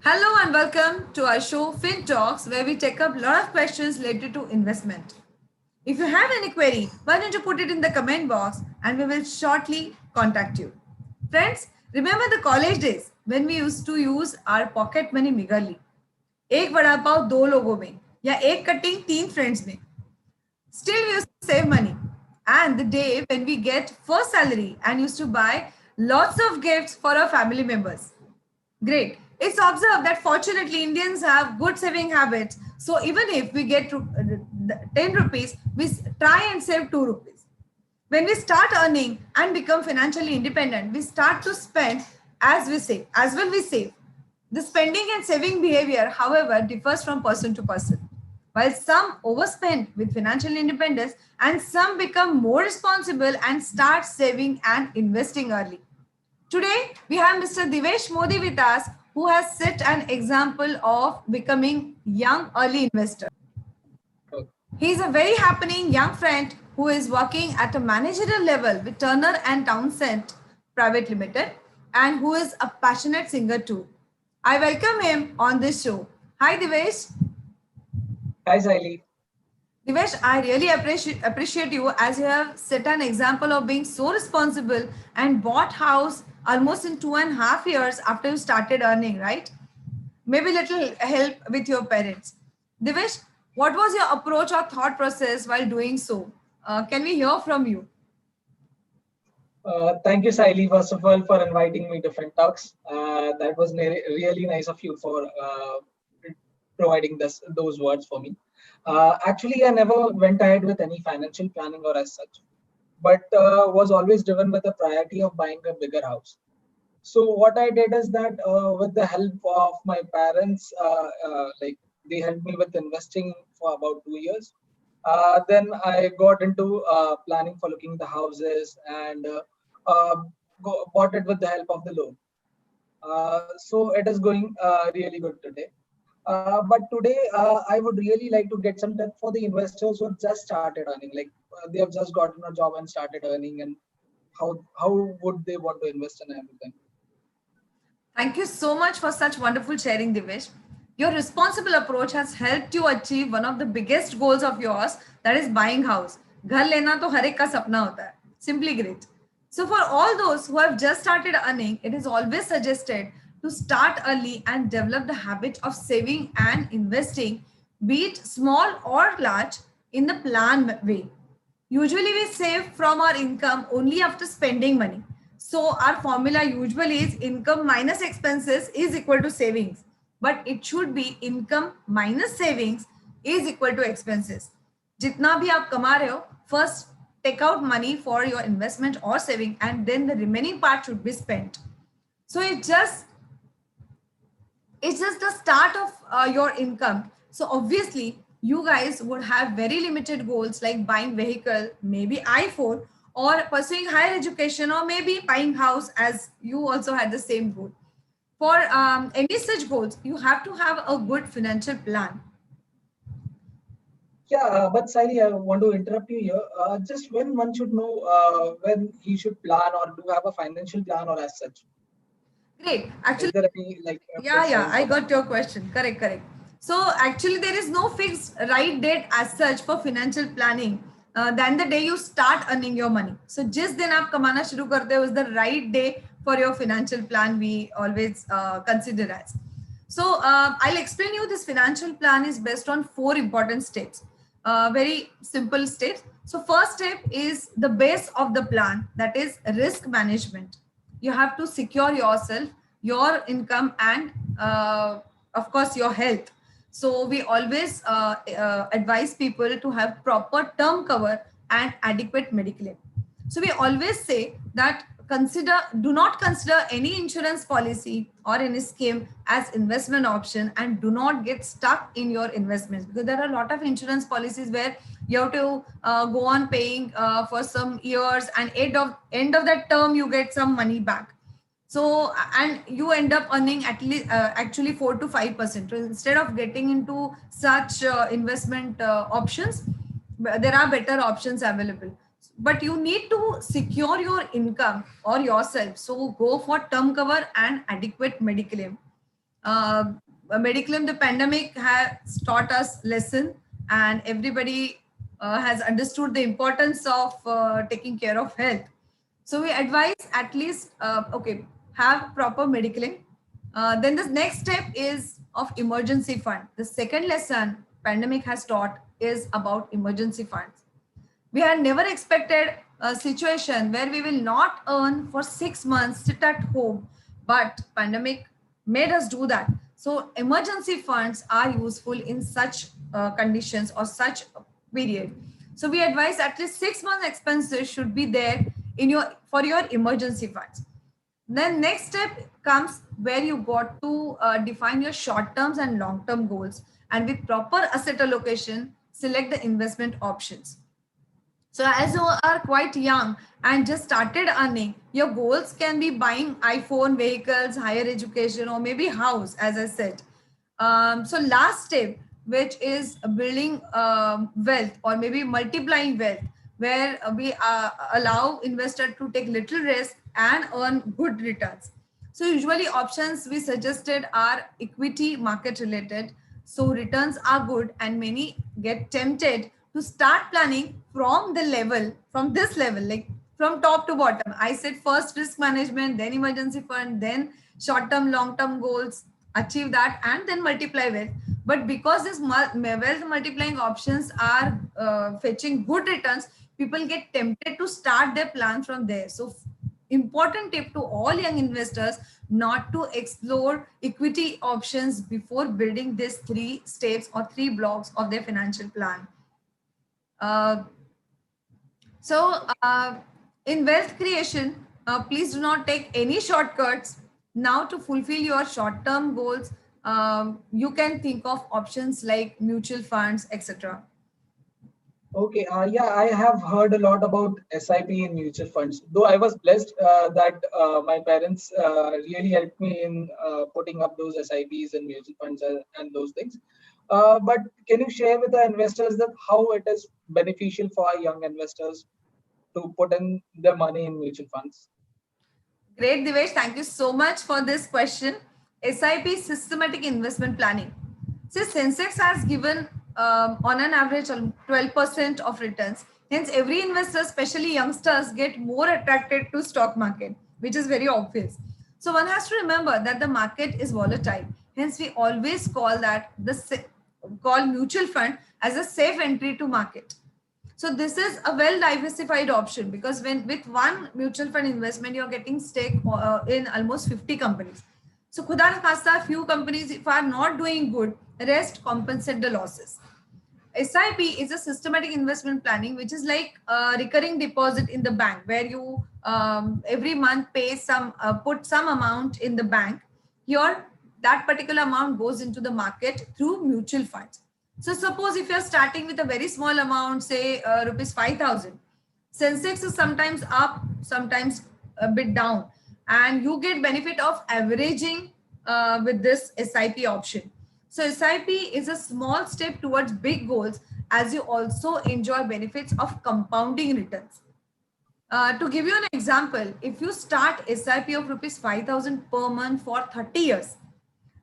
Hello and welcome to our show Fin Talks, where we take up a lot of questions related to investment. If you have any query, why don't you put it in the comment box and we will shortly contact you. Friends, remember the college days when we used to use our pocket money meagerly. एक वड़ा पाव दो लोगों में या एक cutting तीन friends में. Still, we used to save money. And the day when we get first salary and used to buy lots of gifts for our family members. Great. It's observed that fortunately Indians have good saving habits. So even if we get 10 rupees, we try and save 2 rupees. When we start earning and become financially independent, we start to spend as we save, as well we save. The spending and saving behavior, however, differs from person to person. While some overspend with financial independence and some become more responsible and start saving and investing early. Today, we have Mr. Divesh Modi with us, who has set an example of becoming young early investor. He is a very happening young friend who is working at a managerial level with Turner and Townsend Private Limited and who is a passionate singer too. I welcome him on this show. Hi Divesh. Hi, Saili. Divesh, I really appreciate you as you have set an example of being so responsible and bought house almost in 2.5 years after you started earning, right? Maybe little help with your parents. Divesh, what was your approach or thought process while doing so? Can we hear from you? Thank you, Saili, first of all, for inviting me to FinTalks. That was really nice of you for providing those words for me. Actually, I never went ahead with any financial planning or as such, but was always driven with the priority of buying a bigger house. So what I did is that with the help of my parents, like they helped me with investing for about 2 years. Then I got into planning for looking the houses and uh, bought it with the help of the loan. So it is going really good today. But today, I would really like to get some tip for the investors who have just started earning. Like they have just gotten a job and started earning, and how would they want to invest in everything? Thank you so much for such wonderful sharing, Divesh. Your responsible approach has helped you achieve one of the biggest goals of yours, that is buying house. घर लेना तो हर एक का सपना होता है. Simply great. So for all those who have just started earning, it is always suggested to start early and develop the habit of saving and investing, be it small or large, in the planned way. Usually we save from our income only after spending money. So our formula usually is income minus expenses is equal to savings. But it should be income minus savings is equal to expenses. जितना भी आप कमा रहे हो, first take out money for your investment or saving and then the remaining part should be spent. So it's just the start of your income. So obviously you guys would have very limited goals like buying vehicle, maybe iPhone, or pursuing higher education, or maybe buying house, as you also had the same goal. For any such goals, you have to have a good financial plan. Yeah, but Saili, I want to interrupt you here. Just when one should know when he should plan or do have a financial plan or as such. Great. Is Actually, there any like yeah, precise I for that? got your question. Correct. So actually, there is no fixed right date as such for financial planning than the day you start earning your money. So जिस दिन आप कमाना शुरू करते हो is the right day for your financial plan. We always consider as. So I'll explain you this financial plan is based on 4 important steps. Very simple steps. So first step is the base of the plan, that is risk management. You have to secure yourself, your income, and of course your health. So we always advise people to have proper term cover and adequate medical aid. So we always say that do not consider any insurance policy or any scheme as investment option, and do not get stuck in your investments, because there are a lot of insurance policies where you have to go on paying for some years, and end of that term you get some money back. So and you end up earning at least actually 4 to 5%. So instead of getting into such investment options, there are better options available, but you need to secure your income or yourself. So go for term cover and adequate medical aid. Mediclaim, the pandemic has taught us lesson, and everybody has understood the importance of taking care of health. So we advise at least, okay, have proper mediclaim. Then the next step is of emergency fund. The second lesson pandemic has taught is about emergency funds. We had never expected a situation where we will not earn for 6 months, sit at home, but pandemic made us do that. So emergency funds are useful in such conditions or such period. So we advise at least 6 months expenses should be there in your for your emergency funds. Then next step comes where you got to define your short terms and long term goals, and with proper asset allocation select the investment options. So as you are quite young and just started earning, your goals can be buying iPhone, vehicles, higher education, or maybe house, as I said. So last step, which is building wealth or maybe multiplying wealth, where we allow investor to take little risk and earn good returns. So usually options we suggested are equity market related. So returns are good and many get tempted to start planning from the level, from this level, like from top to bottom. I said first risk management, then emergency fund, then short term, long term goals, achieve that, and then multiply wealth. But because these wealth multiplying options are fetching good returns, people get tempted to start their plan from there. So important tip to all young investors not to explore equity options before building these three steps or three blocks of their financial plan. Uh, so, in wealth creation, please do not take any shortcuts. Now, to fulfill your short term goals, you can think of options like mutual funds, etc. Okay, yeah, I have heard a lot about SIP in mutual funds. Though I was blessed that my parents really helped me in putting up those SIPs and mutual funds and those things. But can you share with the investors that how it is beneficial for young investors to put in their money in mutual funds? Great, Divesh. Thank you so much for this question. SIP, systematic investment planning. See, Sensex has given on an average 12% of returns. Hence, every investor, especially youngsters, get more attracted to stock market, which is very obvious. So one has to remember that the market is volatile. Hence, we always call that call mutual fund as a safe entry to market. So this is a well diversified option because when with one mutual fund investment, you're getting stake in almost 50 companies. So khuda na khasta, few companies if are not doing good, rest compensate the losses. SIP is a systematic investment planning, which is like a recurring deposit in the bank where you every month pay some, put some amount in the bank. Here, that particular amount goes into the market through mutual funds. So suppose if you're starting with a very small amount, say rupees 5,000, Sensex is sometimes up, sometimes a bit down, and you get benefit of averaging with this SIP option. So SIP is a small step towards big goals as you also enjoy benefits of compounding returns. To give you an example, if you start SIP of rupees 5,000 per month for 30 years,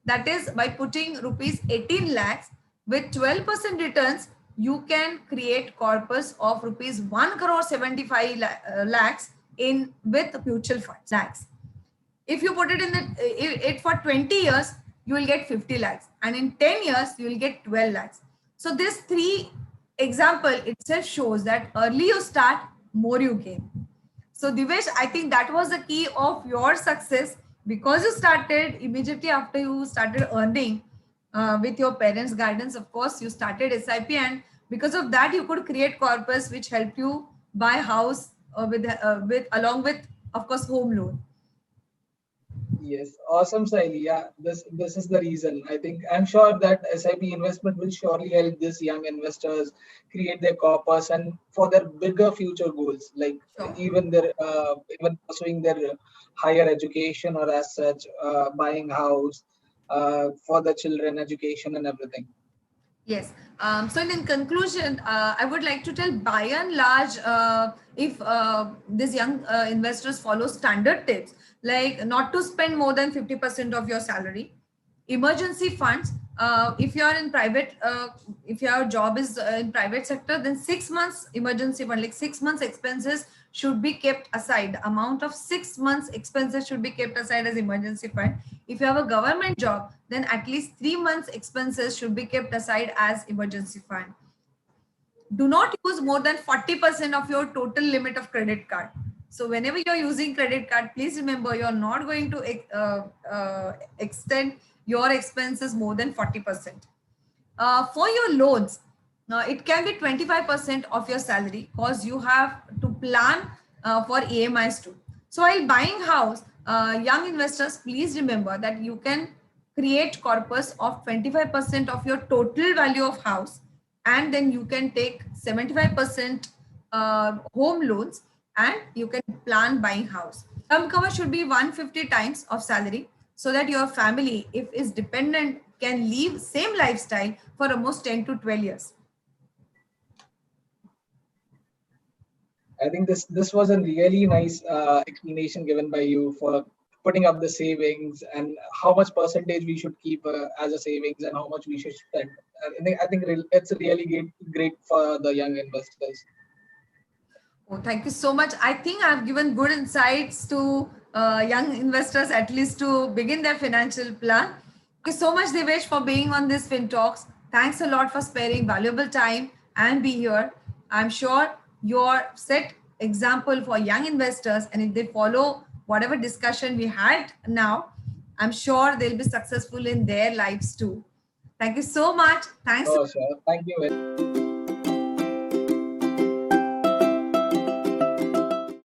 that is by putting rupees 18 lakhs with 12% returns, you can create corpus of rupees 1 crore 75 lakhs in with mutual funds. Lakhs. If you put it in it for 20 years, you will get 50 lakhs, and in 10 years you will get 12 lakhs. So this three example itself shows that early you start, more you gain. So Divesh, I think that was the key of your success because you started immediately after you started earning with your parents' guidance. Of course, you started SIP, and because of that, you could create corpus which helped you buy house with along with, of course, home loan. Yes, awesome, Saili. Yeah, this is the reason. I think I'm sure that SIP investment will surely help these young investors create their corpus and for their bigger future goals, like Sure. even their even pursuing their higher education or as such, buying house for the children education and everything. Yes. So in conclusion, I would like to tell by and large, if these young investors follow standard tips, like not to spend more than 50% of your salary, Emergency funds, if you are in private, if your job is in private sector, then 6 months emergency fund, like 6 months expenses should be kept aside. The amount of 6 months expenses should be kept aside as emergency fund. If you have a government job, then at least 3 months expenses should be kept aside as emergency fund. Do not use more than 40% of your total limit of credit card. So whenever you're using credit card, please remember you're not going to extend your expenses more than 40%. For your loans, it can be 25% of your salary, because you have to plan for EMIs too. So while buying house, young investors, please remember that you can create corpus of 25% of your total value of house, and then you can take 75% home loans, and you can plan buying house. Term cover should be 150 times of salary, so that your family, if is dependent, can live same lifestyle for almost 10 to 12 years. I think this was a really nice explanation given by you for putting up the savings and how much percentage we should keep as a savings and how much we should spend. It's really great for the young investors. Oh, thank you so much. I think I've given good insights to young investors, at least to begin their financial plan. Thank you so much, Devesh, for being on this Fin Talks. Thanks a lot for sparing valuable time and be here. I'm sure you're set example for young investors, and if they follow whatever discussion we had now, I'm sure they'll be successful in their lives too. Thank you so much. Thanks. Oh, sure. Thank you.